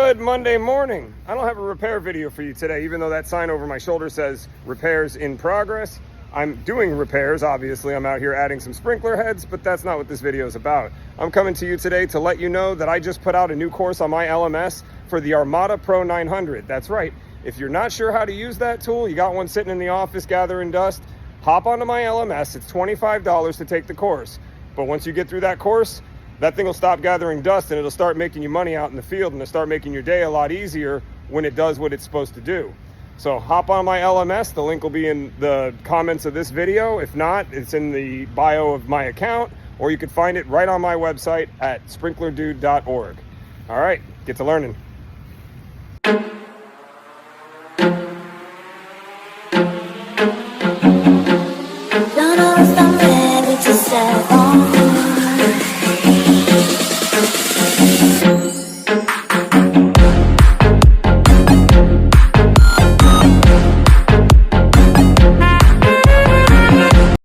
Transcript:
Good Monday morning. I don't have a repair video for you today, even though that sign over my shoulder says repairs in progress. I'm doing repairs, obviously. I'm out here adding some sprinkler heads, but that's not what this video is about. I'm coming to you today to let you know that I just put out a new course on my LMS for the Armada Pro900. That's right. If you're not sure how to use that tool, you got one sitting in the office gathering dust, hop onto my LMS. It's $25 to take the course. But once you get through that course, that thing will stop gathering dust and it'll start making you money out in the field, and it'll start making your day a lot easier when it does what it's supposed to do. So hop on my LMS. The link will be in the comments of this video. If not, it's in the bio of my account, or you can find it right on my website at sprinklerdude.org. All right, get to learning.